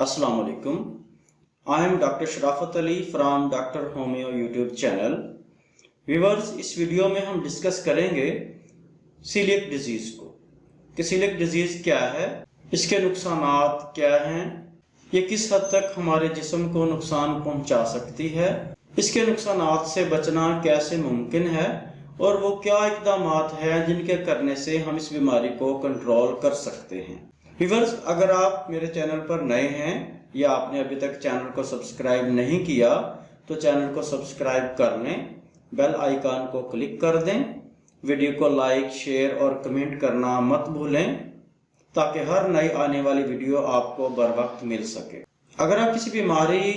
Assalamu alaikum. I am Dr. Sharafat Ali from Dr. Homeo YouTube channel. Viewers, इस video में हम discuss करेंगे coeliac disease को कि सीलिएक डिजीज़ क्या है, इसके नुकसानात क्या हैं, ये किस हद तक हमारे जिस्म को नुकसान पहुंचा सकती है, इसके नुकसानात से बचना कैसे मुमकिन है और वो क्या इक़दामात हैं जिनके करने से हम इस बीमारी को कंट्रोल कर सकते हैं। व्यूअर्स, अगर आप मेरे चैनल पर नए हैं या आपने अभी तक चैनल को सब्सक्राइब नहीं किया तो चैनल को सब्सक्राइब कर लें, बेल आइकन को क्लिक कर दें, वीडियो को लाइक, शेयर और कमेंट करना मत भूलें ताकि हर नई आने वाली वीडियो आपको बर वक्त मिल सके। अगर आप किसी बीमारी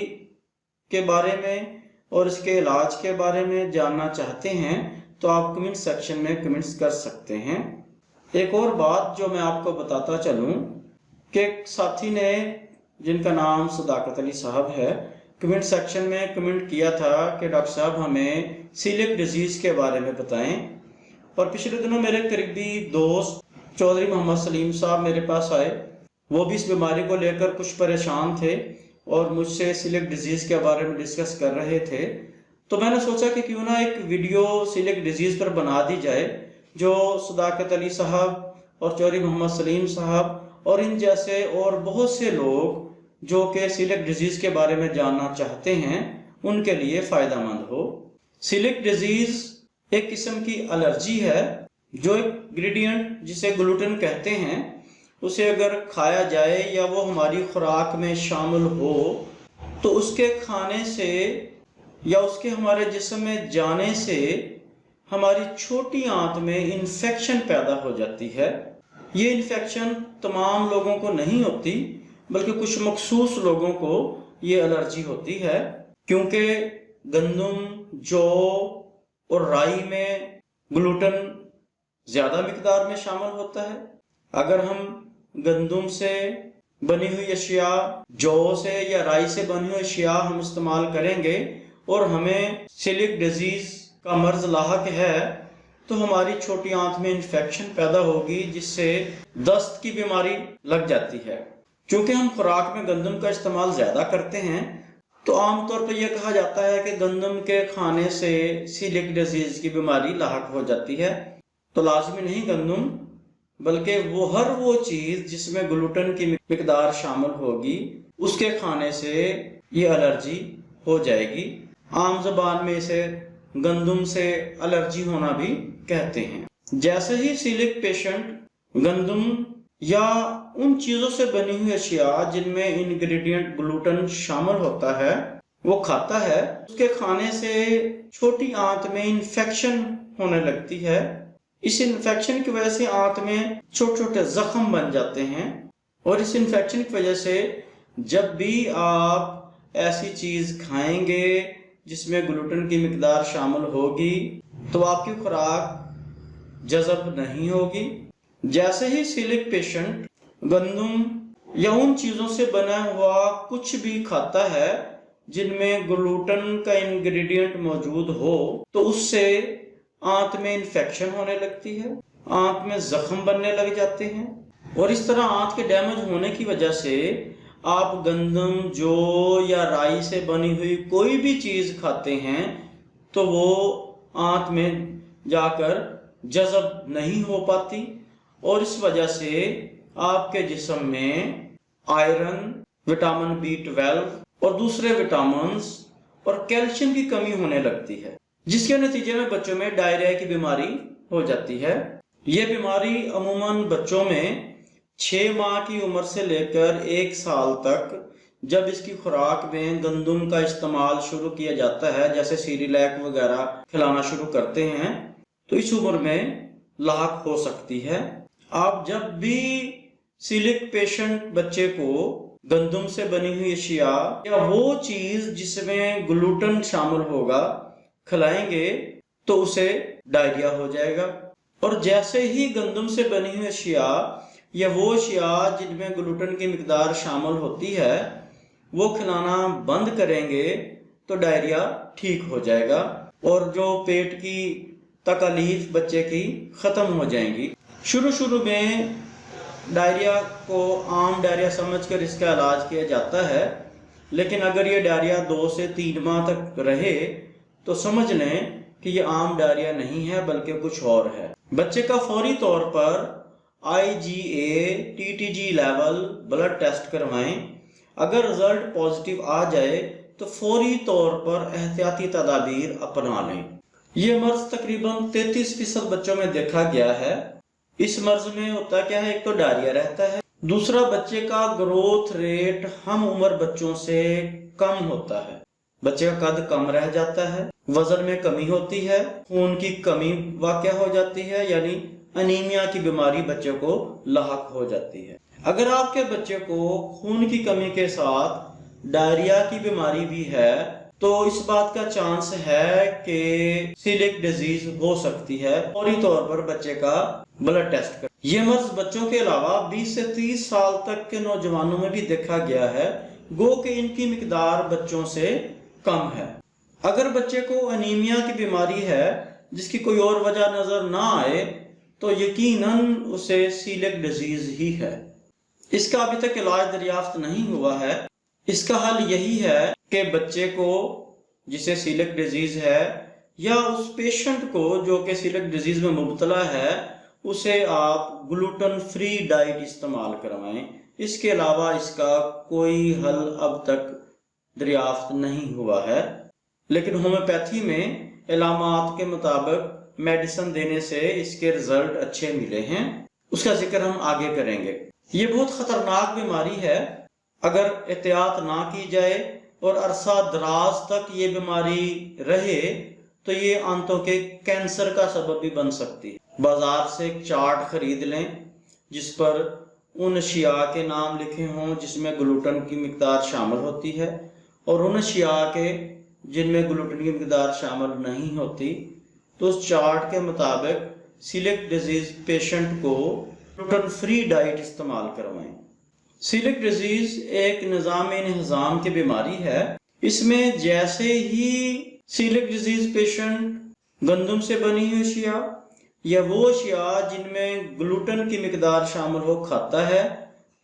के बारे में और इसके इलाज के बारे में जानना चाहते हैं तो आप कमेंट सेक्शन में कमेंट्स कर सकते हैं। एक और बात जो मैं आपको बताता चलूं कि एक साथी ने, जिनका नाम सदाकत अली साहब है, कमेंट सेक्शन में कमेंट किया था कि डॉक्टर साहब हमें सीलिएक डिजीज़ के बारे में बताएं। और पिछले दिनों मेरे करीबी दोस्त चौधरी मोहम्मद सलीम साहब मेरे पास आए। वो भी इस बीमारी को लेकर कुछ परेशान थे और मुझसे सीलिएक डिजीज़ के बारे में डिस्कस कर रहे थे। तो मैंने सोचा कि क्यों ना एक वीडियो सीलिएक डिजीज़ पर बना दी जाए, जो सदाकत अली साहब और चौधरी मोहम्मद सलीम साहब और इन जैसे और बहुत से लोग जो कि सीलिएक डिजीज़ के बारे में जानना चाहते हैं उनके लिए फ़ायदेमंद हो। सीलिएक डिजीज़ एक किस्म की एलर्जी है जो एक इंग्रेडिएंट जिसे ग्लूटेन कहते हैं, उसे अगर खाया जाए या वो हमारी खुराक में शामिल हो तो उसके खाने से या उसके हमारे जिस्म में जाने से हमारी छोटी आंत में इन्फेक्शन पैदा हो जाती है। ये इन्फेक्शन तमाम लोगों को नहीं होती बल्कि कुछ मखसूस लोगों को ये एलर्जी होती है, क्योंकि गंदम, जौ और राई में ग्लूटेन ज़्यादा मिकदार में शामिल होता है। अगर हम गंदम से बनी हुई अशिया, जौ से या राई से बनी हुई अशिया हम इस्तेमाल करेंगे और हमें सीलिएक डिजीज़ का मर्ज लाहक है तो हमारी छोटी आंत में इन्फेक्शन पैदा होगी जिससे दस्त की बीमारी लग जाती है। क्योंकि हम खुराक में गंदम का इस्तेमाल ज़्यादा करते हैं तो आमतौर पर यह कहा जाता है कि गंदम के खाने से सीलिएक डिजीज़ की बीमारी लाहक हो जाती है। तो लाजमी नहीं गंदम, बल्कि वो चीज़ जिसमें ग्लूटेन की मिकदार शामिल होगी उसके खाने से ये एलर्जी हो जाएगी। आम ज़बान में इसे गंदम से एलर्जी होना भी कहते हैं। जैसे ही सीलिएक पेशेंट गंदम या उन चीज़ों से बनी हुई अशिया जिनमें इंग्रेडिएंट ग्लूटेन शामिल होता है वो खाता है, उसके खाने से छोटी आंत में इन्फेक्शन होने लगती है। इस इन्फेक्शन की वजह से आंत में छोटे छोटे जख्म बन जाते हैं और इस इन्फेक्शन की वजह से जब भी आप ऐसी चीज़ खाएंगे जिसमें ग्लूटेन की मिकदार शामिल होगी तो आपकी खुराक जज़ब नहीं होगी। जैसे ही सीलिएक पेशेंट गंदम या उन चीज़ों से बना हुआ कुछ भी खाता है जिनमें ग्लूटेन का इंग्रेडिएंट मौजूद हो तो उससे आंत में इन्फेक्शन होने लगती है, आंत में जख्म बनने लग जाते हैं और इस तरह आंत के डैमेज होने की वजह से आप गंदम, जौ या राई से बनी हुई कोई भी चीज़ खाते हैं तो वो आंत में जाकर जज़ब नहीं हो पाती और इस वजह से आपके जिस्म में आयरन, विटामिन B12 और दूसरे विटामिन्स और कैल्शियम की कमी होने लगती है, जिसके नतीजे में बच्चों में डायरिया की बीमारी हो जाती है। ये बीमारी अमूमन बच्चों में 6 माह की उम्र से लेकर 1 साल तक जब इसकी खुराक में गंदम का इस्तेमाल शुरू किया जाता है, जैसे सीरिलैक वगैरह खिलाना शुरू करते हैं, तो इस उम्र में लाहक हो सकती है। आप जब भी सीलिएक पेशेंट बच्चे को गंदम से बनी हुई अशिया या वो चीज़ जिसमें ग्लूटेन शामिल होगा खिलाएंगे तो उसे डायरिया हो जाएगा। और जैसे ही गंदम से बनी हुई अशिया या वो अशिया जिनमें ग्लूटेन की मिकदार शामिल होती है वो खिलाना बंद करेंगे तो डायरिया ठीक हो जाएगा और जो पेट की तकलीफ बच्चे की ख़त्म हो जाएंगी। शुरू में ڈائریا کو عام ڈائریا سمجھ کر اس کا علاج کیا جاتا ہے، لیکن اگر یہ ڈائریا 2 سے 3 ماہ تک رہے تو سمجھ لیں کہ یہ عام ڈائریا نہیں ہے بلکہ کچھ اور ہے۔ بچے کا فوری طور پر IgA TTG level blood test کروائیں۔ اگر رزلٹ پازیٹیو آ جائے تو فوری طور پر احتیاطی تدابیر اپنا لیں۔ یہ مرض تقریباً 33% بچوں میں دیکھا گیا ہے۔ اس مرض میں ہوتا کیا ہے، ایک تو ڈائریا رہتا ہے، دوسرا بچے کا گروتھ ریٹ ہم عمر بچوں سے کم ہوتا ہے، بچے کا قد کم رہ جاتا ہے، وزن میں کمی ہوتی ہے، خون کی کمی واقع ہو جاتی ہے، یعنی انیمیا کی بیماری بچے کو لاحق ہو جاتی ہے۔ اگر آپ کے بچے کو خون کی کمی کے ساتھ ڈائریا کی بیماری بھی ہے تو اس بات کا چانس ہے کہ سیلک ڈیزیز ہو سکتی ہے۔ فوری طور پر بچے کا بلڈ ٹیسٹ کر۔ یہ مرض بچوں کے علاوہ 20 سے 30 سال تک کے نوجوانوں میں بھی دیکھا گیا ہے، گو کہ ان کی مقدار بچوں سے کم ہے۔ اگر بچے کو انیمیا کی بیماری ہے جس کی کوئی اور وجہ نظر نہ آئے تو یقیناً اسے سیلک ڈیزیز ہی ہے۔ اس کا ابھی تک علاج دریافت نہیں ہوا ہے۔ اس کا حل یہی ہے کہ بچے کو جسے سیلک ڈیزیز ہے یا اس پیشنٹ کو جو کہ سیلک ڈیزیز میں مبتلا ہے اسے آپ گلوٹن فری ڈائٹ استعمال کروائیں۔ اس کے علاوہ اس کا کوئی حل اب تک دریافت نہیں ہوا ہے، لیکن ہومیوپیتھی میں علامات کے مطابق میڈیسن دینے سے اس کے رزلٹ اچھے ملے ہیں، اس کا ذکر ہم آگے کریں گے۔ یہ بہت خطرناک بیماری ہے، اگر احتیاط نہ کی جائے اور عرصہ دراز تک یہ بیماری رہے تو یہ آنتوں کے کینسر کا سبب بھی بن سکتی ہے۔ بازار سے ایک چارٹ خرید لیں جس پر ان اشیاء کے نام لکھے ہوں جس میں گلوٹن کی مقدار شامل ہوتی ہے اور ان اشیاء کے جن میں گلوٹن کی مقدار شامل نہیں ہوتی، تو اس چارٹ کے مطابق سیلک ڈیزیز پیشنٹ کو گلوٹن فری ڈائٹ استعمال کروائیں۔ سیلک ڈیزیز ایک نظام انہضام کی بیماری ہے۔ اس میں جیسے ہی سیلک ڈیزیز پیشنٹ گندم سے بنی ہوئی اشیاء یا وہ اشیاء جن میں گلوٹن کی مقدار شامل ہو کھاتا ہے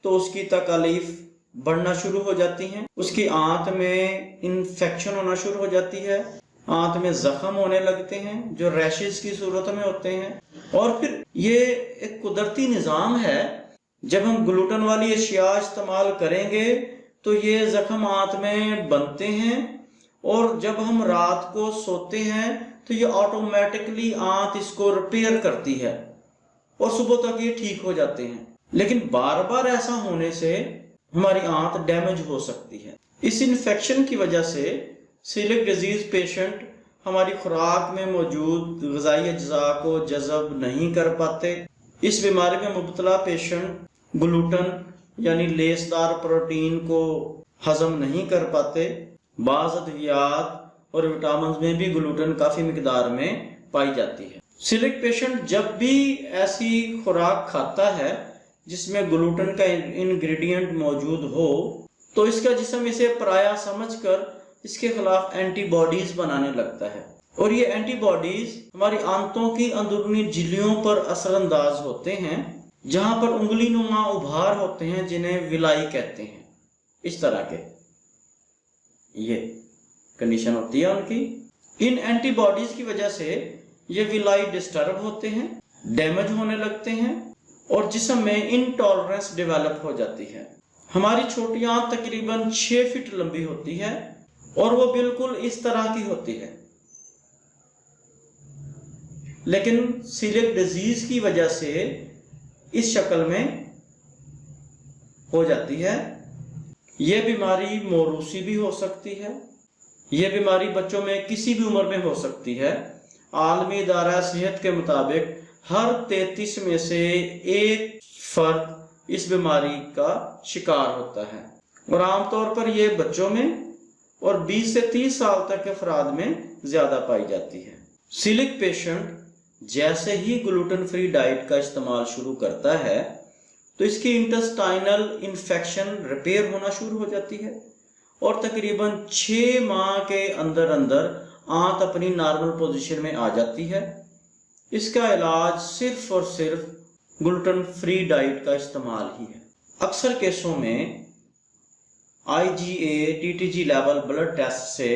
تو اس کی تکالیف بڑھنا شروع ہو جاتی ہیں، اس کی آنت میں انفیکشن ہونا شروع ہو جاتی ہے، آنت میں زخم ہونے لگتے ہیں جو ریشز کی صورت میں ہوتے ہیں، اور پھر یہ ایک قدرتی نظام ہے، جب ہم گلوٹن والی اشیاء استعمال کریں گے تو یہ زخم آنت میں بنتے ہیں، اور جب ہم رات کو سوتے ہیں تو یہ آٹومیٹکلی آنت اس کو ریپیئر کرتی ہے اور صبح تک یہ ٹھیک ہو جاتے ہیں۔ لیکن بار بار ایسا ہونے سے ہماری آنت ڈیمیج ہو سکتی ہے۔ اس انفیکشن کی وجہ سے سیلک ڈیزیز پیشنٹ ہماری خوراک میں موجود غذائی اجزاء کو جذب نہیں کر پاتے۔ اس بیماری میں مبتلا پیشنٹ گلوٹن یعنی لیسدار پروٹین کو ہضم نہیں کر پاتے۔ بعض ادویات اور وٹامنز میں بھی گلوٹن کافی مقدار میں پائی جاتی ہے۔ سیلک پیشنٹ جب بھی ایسی خوراک کھاتا ہے جس میں گلوٹن کا انگریڈینٹ موجود ہو تو اس کا جسم اسے پرایا سمجھ کر اس کے خلاف اینٹی باڈیز بنانے لگتا ہے، اور یہ اینٹی باڈیز ہماری آنتوں کی اندرونی جھلیوں پر اثر انداز ہوتے ہیں جہاں پر انگلی نما ابھار ہوتے ہیں جنہیں ولائی کہتے ہیں۔ اس طرح کے یہ کنڈیشن ہوتی ہے ان کی۔ ان اینٹی باڈیز کی وجہ سے یہ ولائی ڈسٹرب ہوتے ہیں، ڈیمیج ہونے لگتے ہیں اور جسم میں انٹالرنس ڈیولپ ہو جاتی ہے۔ ہماری چھوٹی آنت تقریباً 6 فٹ لمبی ہوتی ہے اور وہ بالکل اس طرح کی ہوتی ہے، لیکن سیلک ڈیزیز کی وجہ سے اس شکل میں ہو جاتی ہے۔ یہ بیماری موروثی بھی ہو سکتی ہے، یہ بیماری بچوں میں کسی بھی عمر میں ہو سکتی ہے۔ عالمی ادارہ صحت کے مطابق ہر 33 میں سے 1 فرد اس بیماری کا شکار ہوتا ہے، اور عام طور پر یہ بچوں میں اور 20 سے 30 سال تک کے افراد میں زیادہ پائی جاتی ہے۔ سیلک پیشنٹ جیسے ہی گلوٹن فری ڈائٹ کا استعمال شروع کرتا ہے تو اس کی انٹسٹائنل انفیکشن ریپیئر ہونا شروع ہو جاتی ہے، اور تقریباً 6 ماہ کے اندر آنت اپنی نارمل پوزیشن میں آ جاتی ہے۔ اس کا علاج صرف اور صرف ग्लूटेन फ्री डाइट का इस्तेमाल ही है। अक्सर केसों में IgA TTG level blood test से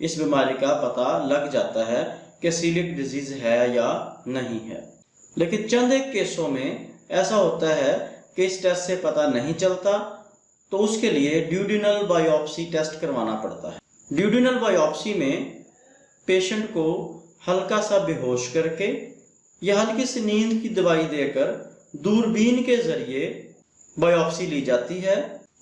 इस बीमारी का पता लग जाता है कि सीलियक डिजीज है या नहीं है, लेकिन चंद एक केसों में ऐसा होता है कि इस टेस्ट से पता नहीं चलता, तो उसके लिए ड्यूडिनल बायोप्सी टेस्ट करवाना पड़ता है। ड्यूडिनल बायोप्सी में पेशेंट को हल्का सा बेहोश करके या हल्की सी नींद की दवाई देकर दूरबीन के जरिए बायोप्सी ली जाती है।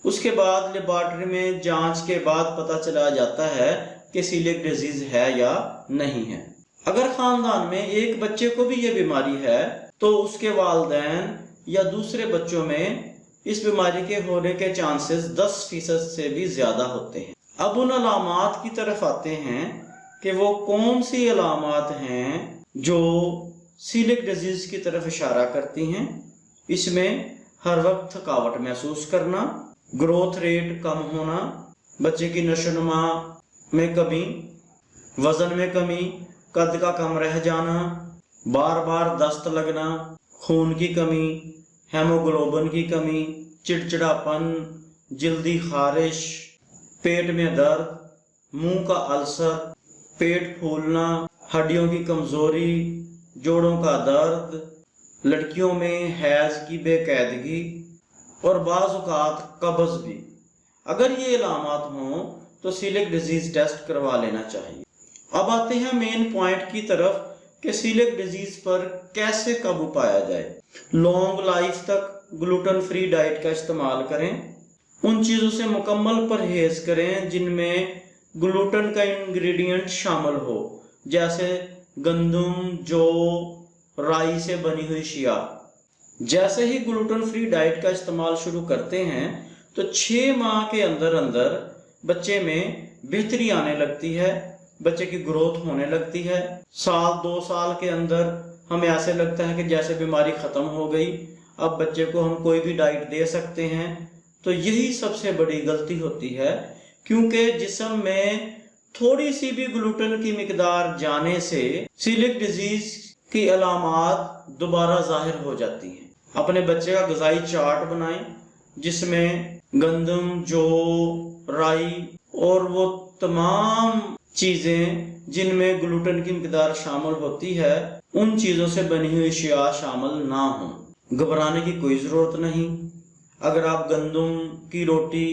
उसके बाद लेबोरेटरी में जांच के बाद पता चला जाता है कि सीलियक डिजीज है या नहीं है। अगर खानदान में एक बच्चे को भी ये बीमारी है तो उसके वालिदैन या दूसरे बच्चों में इस बीमारी के होने के चांसेस 10% से भी ज्यादा होते हैं। अब उन अलामात की तरफ आते हैं कि वो कौन सी अलामात हैं जो सीलियक डिजीज की तरफ इशारा करती हैं। इसमें हर वक्त थकावट महसूस करना, ग्रोथ रेट कम होना, बच्चे की नशोनुमा में कमी, वजन में कमी, कद का कम रह जाना, बार बार दस्त लगना, खून की कमी, हेमोग्लोबिन की कमी, चिड़चिड़ापन, जल्दी खारिश, पेट में दर्द, मुंह का अल्सर, पेट फूलना, हड्डियों की कमजोरी, जोड़ों का दर्द, लड़कियों में हैज की बेकायदगी और बाज़ औक़ात कब्ज़ भी। अगर ये अलामात हों तो सीलियक डिजीज टेस्ट करवा लेना चाहिए। अब आते हैं मेन पॉइंट की तरफ कि सीलियक डिजीज पर कैसे काबू पाया जाए। लॉन्ग लाइफ तक ग्लूटेन फ्री डाइट का इस्तेमाल करें, उन चीज़ों से मुकम्मल परहेज करें जिनमें ग्लूटेन का इंग्रेडिएंट शामिल हो, जैसे गंदम, जौ, राई से बनी हुई शिया। जैसे ही ग्लूटेन फ्री डाइट का इस्तेमाल शुरू करते हैं तो 6 माह के अंदर अंदर बच्चे में बेहतरी आने लगती है, बच्चे की ग्रोथ होने लगती है। 1-2 साल के अंदर हमें ऐसे लगता है कि जैसे बीमारी ख़त्म हो गई, अब बच्चे को हम कोई भी डाइट दे सकते हैं। तो यही सबसे बड़ी गलती होती है, क्योंकि जिस्म में थोड़ी सी भी ग्लूटेन की मिकदार जाने से सीलियक डिजीज की अलामात दोबारा जाहिर हो जाती हैं। अपने बच्चे का ग़िज़ाई चार्ट बनाएं जिसमें गंदम, जौ, राई और वो तमाम चीज़ें जिनमें ग्लूटेन की मिकदार शामिल होती है, उन चीज़ों से बनी हुई शिया शामिल ना हो। घबराने की कोई ज़रूरत नहीं। अगर आप गंदम की रोटी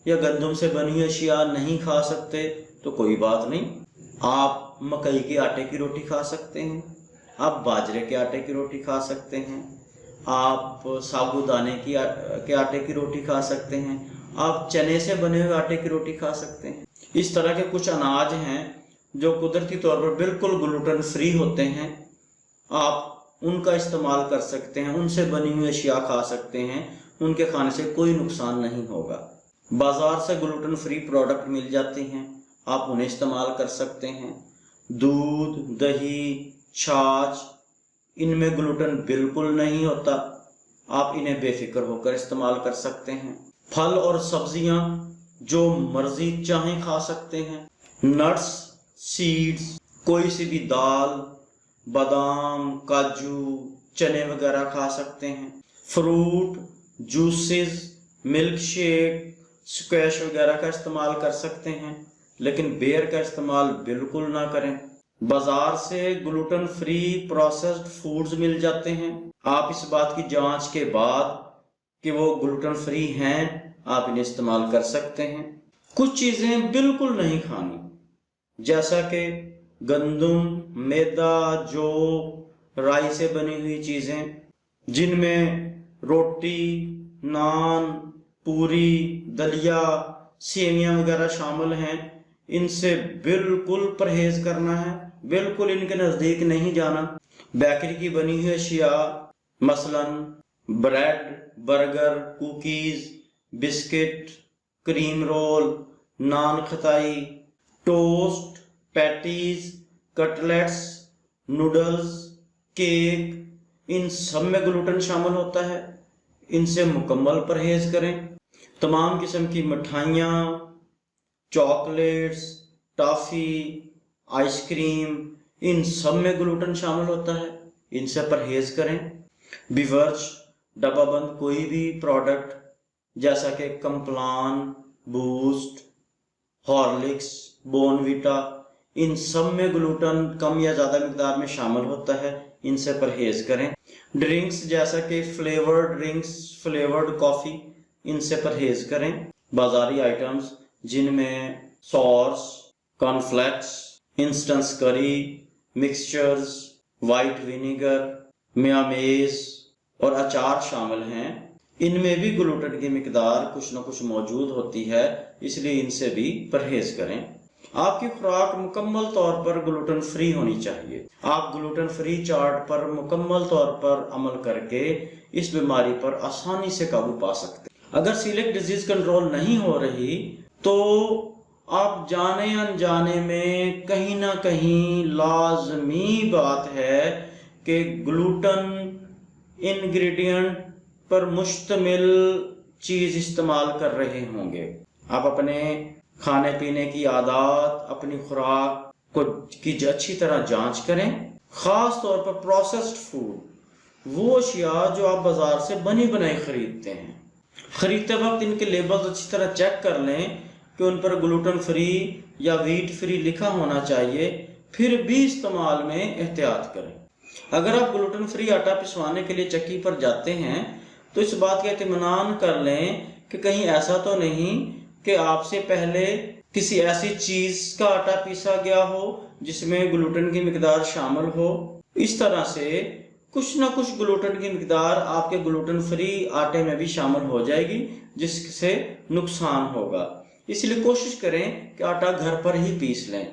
या गंदम से बनी हुई शिया नहीं खा सकते तो कोई बात नहीं, आप मकई के आटे की रोटी खा सकते हैं, आप बाजरे के आटे की रोटी खा सकते हैं, आप साबूदाने के आटे की रोटी खा सकते हैं, आप चने से बने हुए आटे की रोटी खा सकते हैं। इस तरह के कुछ अनाज हैं जो कुदरती तौर पर बिल्कुल ग्लूटेन फ्री होते हैं, आप उनका इस्तेमाल कर सकते हैं, उनसे बनी हुई अशिया खा सकते हैं, उनके खाने से कोई नुकसान नहीं होगा। बाजार से ग्लूटेन फ्री प्रोडक्ट मिल जाते हैं, आप उन्हें इस्तेमाल कर सकते हैं। दूध, दही, छाछ, इनमें ग्लूटेन बिल्कुल नहीं होता, आप इन्हें बेफिक्र होकर इस्तेमाल कर सकते हैं। फल और सब्जियां जो मर्जी चाहें खा सकते हैं। नट्स, सीड्स, कोई सी भी दाल, बादाम, काजू, चने वगैरह खा सकते हैं। Fruit, juices, milk shake, squash वगैरह का इस्तेमाल कर सकते हैं, लेकिन बेर का इस्तेमाल बिल्कुल ना करें। बाजार से ग्लूटेन फ्री प्रोसेस्ड फूड्स मिल जाते हैं, आप इस बात की जांच के बाद कि वो ग्लूटेन फ्री हैं आप इन्हें इस्तेमाल कर सकते हैं। कुछ चीज़ें बिल्कुल नहीं खानी, जैसा कि गंदम, मैदा, जौ, राई से बनी हुई चीज़ें जिनमें रोटी, नान, पूरी, दलिया, सेवियां वगैरह शामिल हैं, इनसे बिल्कुल परहेज करना है, बिल्कुल इनके नज़दीक नहीं जाना। बेकरी की बनी हुई अशिया मसलन bread, burger, cookies, biscuit, cream roll, nankhatai, toast, patties, cutlets, noodles, cake, इन सब में ग्लूटेन शामिल होता है, इनसे मुकम्मल परहेज करें। तमाम किस्म की मिठाइयाँ, चॉकलेट्स, टॉफ़ी, आइसक्रीम, इन सब में ग्लूटेन शामिल होता है, इनसे परहेज करें। بیورج ڈبہ بند کوئی بھی پروڈکٹ جیسا کہ Complan, Boost, Horlicks, Bournvita, ان سب میں گلوٹن کم یا زیادہ مقدار میں شامل ہوتا ہے، ان سے پرہیز کریں۔ ڈرنکس جیسا کہ فلیورڈ ڈرنکس، فلیورڈ کافی، ان سے پرہیز کریں۔ بازاری آئٹمز جن میں سوس، کارن فلیکس، انسٹنس کری، مکسچرز، وائٹ ونیگر، میامیز اور اچار شامل ہیں، ان میں بھی گلوٹن کی مقدار کچھ نہ کچھ موجود ہوتی ہے، اس لیے ان سے بھی پرہیز کریں۔ آپ کی خوراک مکمل طور پر گلوٹن فری ہونی چاہیے۔ آپ گلوٹن فری چارٹ پر مکمل طور پر عمل کر کے اس بیماری پر آسانی سے قابو پا سکتے ہیں۔ اگر سیلیک ڈیزیز کنٹرول نہیں ہو رہی تو آپ جانے انجانے میں کہیں نہ کہیں لازمی بات ہے کہ گلوٹن انگریڈینٹ پر مشتمل چیز استعمال کر رہے ہوں گے۔ آپ اپنے کھانے پینے کی عادات، اپنی خوراک کی اچھی طرح جانچ کریں، خاص طور پر پروسیسڈ فوڈ، وہ اشیاء جو آپ بازار سے بنی بنائی خریدتے ہیں، خریدتے وقت ان کے لیبلز اچھی طرح چیک کر لیں کہ ان پر گلوٹن فری یا ویٹ فری لکھا ہونا چاہیے، پھر بھی استعمال میں احتیاط کریں۔ اگر آپ گلوٹن فری آٹا پسوانے کے لیے چکی پر جاتے ہیں تو اس بات کا اطمینان کر لیں کہ کہیں ایسا تو نہیں کہ آپ سے پہلے کسی ایسی چیز کا آٹا پیسا گیا ہو جس میں گلوٹن کی مقدار شامل ہو۔ اس طرح سے کچھ نہ کچھ گلوٹن کی مقدار آپ کے گلوٹن فری آٹے میں بھی شامل ہو جائے گی، جس سے نقصان ہوگا۔ اس لیے کوشش کریں کہ آٹا گھر پر ہی پیس لیں۔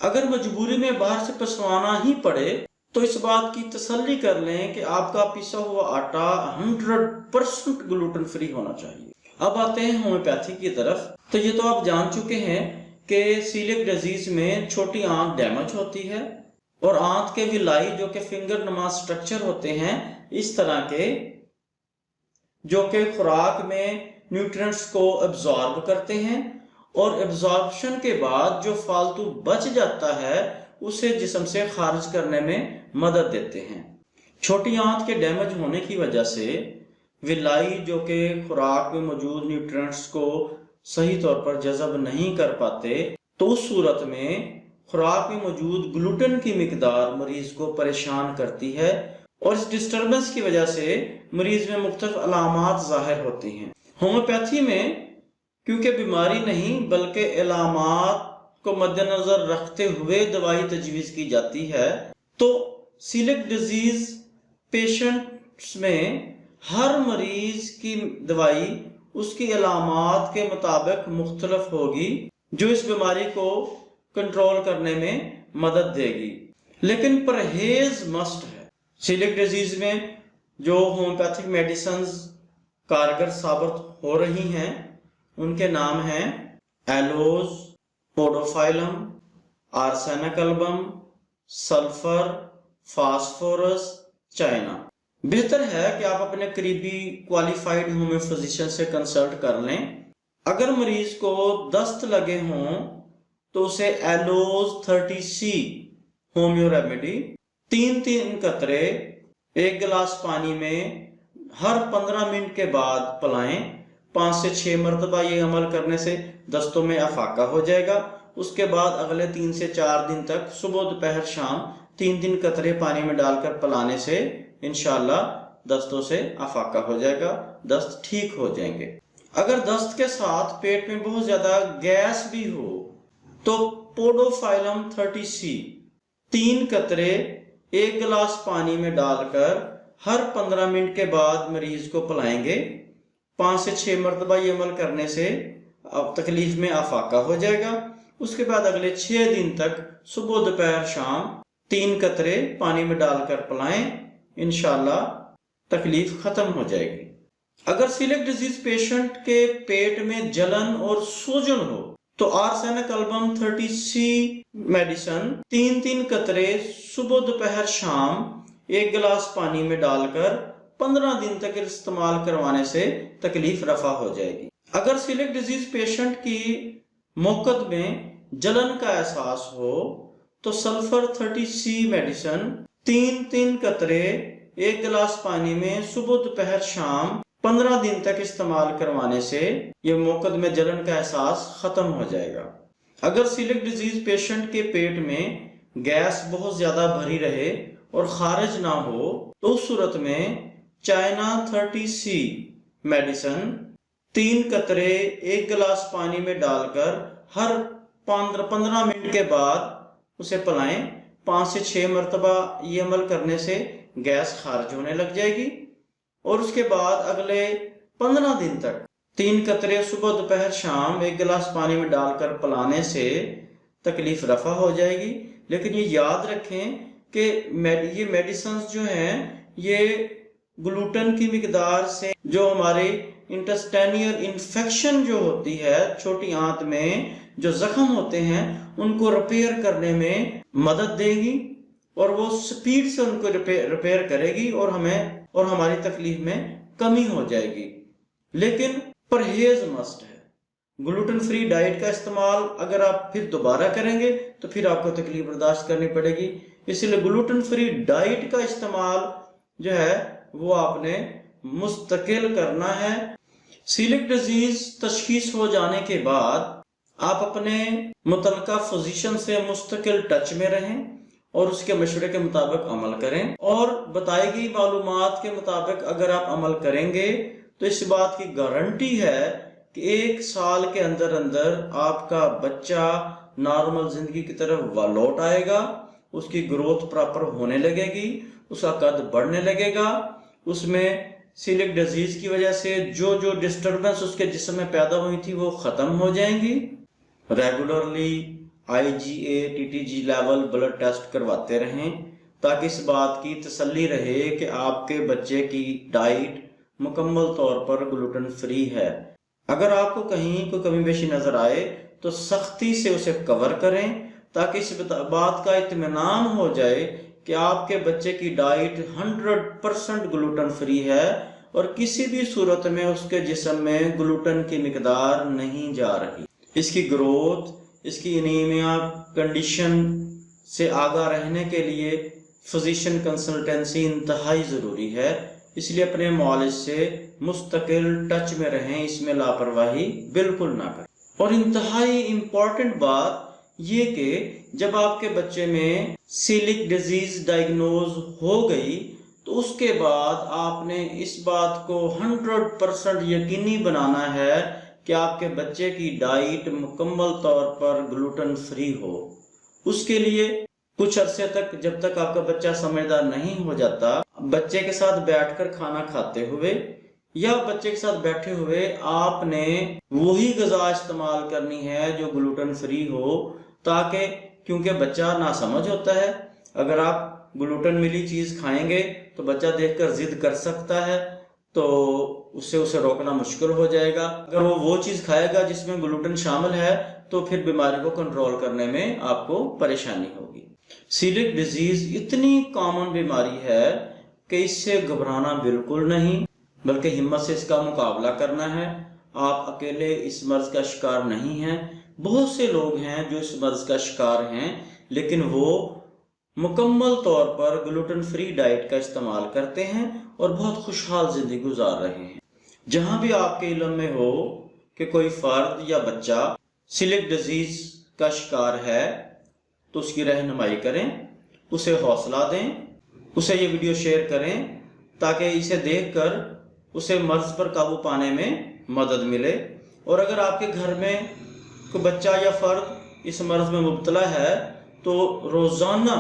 اگر مجبوری میں باہر سے پسوانا ہی پڑے تو اس بات کی تسلی کر لیں کہ آپ کا پیسا ہوا آٹا 100% گلوٹن فری ہونا چاہیے۔ اب آتے ہیں ہومیوپیتھی کی طرف۔ تو یہ تو آپ جان چکے ہیں کہ سیلیک ڈیزیز میں چھوٹی آنت ڈیمیج ہوتی ہے اور آنت کے ولائی جو کہ فنگر نما سٹرکچر ہوتے ہیں اس طرح کے، جو کہ خوراک میں نیوٹرینٹس کو ابزارب کرتے ہیں اور ابزاربشن کے بعد جو فالتو بچ جاتا ہے اسے جسم سے خارج کرنے میں مدد دیتے ہیں۔ چھوٹی آنت کے ڈیمیج ہونے کی وجہ سے ولائی جو کہ خوراک میں موجود نیوٹرینٹس کو صحیح طور پر جذب نہیں کر پاتے، تو اس صورت میں خوراک میں موجود گلوٹن کی مقدار مریض کو پریشان کرتی ہے اور اس ڈسٹربنس کی وجہ سے مریض میں مختلف علامات ظاہر ہوتی ہیں۔ ہومیوپیتھی میں کیونکہ بیماری نہیں بلکہ علامات کو مد نظر رکھتے ہوئے دوائی تجویز کی جاتی ہے، تو سیلیک ڈیزیز پیشنٹس میں ہر مریض کی دوائی اس کی علامات کے مطابق مختلف ہوگی جو اس بیماری کو کنٹرول کرنے میں مدد دے گی، لیکن پرہیز مسٹ ہے۔ سیلیک ڈیزیز میں جو ہومیوپیتھک میڈیسنز کارگر ثابت ہو رہی ہیں ان کے نام ہیں ایلوز، پوڈوفائلم، آرسینیکلبم، سلفر، فاسفورس، چائنا۔ بہتر ہے کہ آپ اپنے قریبی کوالیفائڈ ہومیو فزیشین سے کنسلٹ کر لیں۔ اگر مریض کو دست لگے ہوں تو اسے ایلوز 30C ہومیو ریمیڈی 3 قطرے 1 گلاس پانی میں ہر 15 منٹ کے بعد پلائیں۔ 5 سے 6 مرتبہ یہ عمل کرنے سے دستوں میں افاقہ ہو جائے گا۔ اس کے بعد اگلے 3 سے 4 دن تک صبح دوپہر شام 3 قطرے پانی میں ڈال کر پلانے سے انشاءاللہ دستوں سے افاقہ ہو جائے گا، دست ٹھیک ہو جائیں گے۔ اگر دست کے ساتھ پیٹ میں بہت زیادہ گیس بھی ہو تو پوڈوفائلم 30C 3 قطرے 1 گلاس پانی میں ڈال کر ہر 15 منٹ کے بعد مریض کو پلائیں گے۔ 5 سے 6 مرتبہ یہ عمل کرنے سے تکلیف میں افاقہ ہو جائے گا۔ اس کے بعد اگلے 6 دن تک صبح دوپہر شام 3 قطرے پانی میں ڈال کر پلائیں، انشاءاللہ تکلیف ختم ہو جائے گی۔ اگر سیلیک ڈیزیز پیشنٹ کے پیٹ میں جلن اور سوجن ہو تو آرسینیکلبم 30C میڈیسن 3 قطرے صبح دوپہر شام 1 گلاس پانی میں ڈال کر 15 دن تک استعمال کروانے سے تکلیف رفع ہو جائے گی۔ اگر سیلیک ڈیزیز پیشنٹ کی موقع میں جلن کا احساس ہو تو سلفر 30C میڈیسن 3 قطرے 1 गिलास पानी में सुबह दोपहर शाम 15 दिन तक इस्तेमाल करवाने से ये मौकद में जलन का एहसास खत्म हो जाएगा। अगर सीलिक डिजीज पेशेंट के पेट में गैस बहुत ज्यादा भरी रहे और खारिज ना हो तो उस सूरत में चाइना 30C मेडिसिन 3 कतरे 1 गिलास पानी में डालकर हर 15 मिनट के बाद उसे पिलाएं। 5 से 6 मरतबा ये अमल करने से गैस खारिज होने लग जाएगी और उसके बाद अगले 15 दिन तक 3 कतरे सुबह दोपहर शाम 1 गिलास पानी में डालकर पिलाने से तकलीफ रफा हो जाएगी। लेकिन ये याद रखें कि ये मेडिसिन जो हैं ये ग्लूटेन की मिकदार से जो हमारे इंटेस्टाइनल इन्फेक्शन जो होती है, छोटी आंत में जो जख्म होते हैं उनको रिपेयर करने में मदद देगी और वो स्पीड से उनको रिपेयर करेगी और हमारी तकलीफ में कमी हो जाएगी। लेकिन परहेज मस्ट है। ग्लूटेन फ्री डाइट का इस्तेमाल अगर आप फिर दोबारा करेंगे तो फिर आपको तकलीफ बर्दाश्त करनी पड़ेगी। इसलिए ग्लूटेन फ्री डाइट का इस्तेमाल जो है वो आपने मुस्तकिल करना है। सीलिक डिजीज तशखीस हो जाने के बाद आप अपने मुतलका फिजिशियन से मुस्तकिल टच में रहें और उसके मशवरे के मुताबिक अमल करें और बताई गई मालूमात के मुताबिक अगर आप अमल करेंगे तो इस बात की गारंटी है कि 1 साल के अंदर अंदर आपका बच्चा नॉर्मल जिंदगी की तरफ लौट आएगा, उसकी ग्रोथ प्रॉपर होने लगेगी, उसका कद बढ़ने लगेगा, उसमें सीलिक डिजीज की वजह से जो डिस्टर्बेंस उसके जिस्म में पैदा हुई थी वो खत्म हो जाएंगी। Regularly IgA TTG level blood test करवाते रहें ताकि इस बात की तसल्ली रहे कि आपके बच्चे की डाइट मुकम्मल तौर पर ग्लूटेन फ्री है। अगर आपको कहीं कोई कमी बेशी नजर आए तो सख्ती से उसे कवर करें ताकि इस बात का इत्मीनान हो जाए कि आपके बच्चे की डाइट 100% ग्लूटेन फ्री है और किसी भी सूरत में उसके जिस्म में ग्लूटेन की मिकदार नहीं जा रही। इसकी ग्रोथ, इसकी एनीमिया कंडीशन से आगाह रहने के लिए फिजिशियन कंसल्टेंसी इंतहाई ज़रूरी है। इसलिए अपने मौलिज से मुस्तकिल टच में रहें, इसमें लापरवाही बिल्कुल ना करें। और इंतहाई इम्पॉर्टेंट बात ये कि जब आपके बच्चे में सीलिक डिजीज डायग्नोज हो गई तो उसके बाद आपने इस बात को 100% यकीनी बनाना है कि आपके बच्चे की डाइट मुकम्मल तौर पर ग्लूटेन फ्री हो। उसके लिए कुछ अरसे तक, जब तक आपका बच्चा समझदार नहीं हो जाता, बच्चे के साथ बैठकर खाना खाते हुए या बच्चे के साथ बैठे हुए आपने वही ग़िज़ा इस्तेमाल करनी है जो ग्लूटेन फ्री हो, ताकि क्योंकि बच्चा नासमझ होता है। अगर आप ग्लूटेन मिली चीज़ खाएंगे तो बच्चा देखकर जिद कर सकता है तो उसे रोकना मुश्किल हो जाएगा। अगर वो चीज़ खाएगा जिसमें ग्लूटेन शामिल है तो फिर बीमारी को कंट्रोल करने में आपको परेशानी होगी। सीलिक डिजीज इतनी कॉमन बीमारी है कि इससे घबराना बिल्कुल नहीं, बल्कि हिम्मत से इसका मुकाबला करना है। आप अकेले इस मर्ज का शिकार नहीं हैं। बहुत से लोग हैं जो इस मर्ज का शिकार हैं लेकिन वो मुकम्मल तौर पर ग्लूटेन फ्री डाइट का इस्तेमाल करते हैं और बहुत खुशहाल जिंदगी गुजार रहे हैं। जहां भी आपके इल्म में हो कि कोई फर्द या बच्चा सीलिक डिजीज का शिकार है तो उसकी रहनुमाई करें, उसे हौसला दें, उसे ये वीडियो शेयर करें ताकि इसे देखकर उसे मर्ज पर काबू पाने में मदद मिले। और अगर आपके घर में कोई बच्चा या फर्द इस मर्ज में मुब्तला है तो रोजाना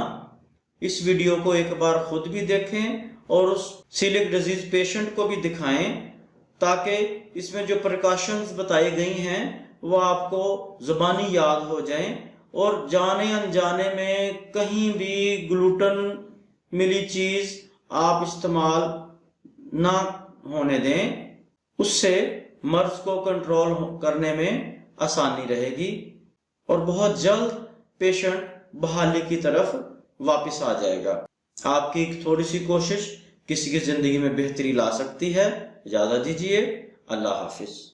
इस वीडियो को एक बार खुद भी देखें और उस सीलिक डिजीज पेशेंट को भी दिखाएं ताकि इसमें जो प्रिकॉशंस बताई गई हैं वो आपको ज़बानी याद हो जाएं और जाने अनजाने में कहीं भी ग्लूटेन मिली चीज़ आप इस्तेमाल ना होने दें। उससे मर्ज को कंट्रोल करने में आसानी रहेगी और बहुत जल्द पेशेंट बहाली की तरफ वापस आ जाएगा। आपकी थोड़ी सी कोशिश किसी की जिंदगी में बेहतरी ला सकती है। इजाज़त दीजिए। अल्लाह हाफिज।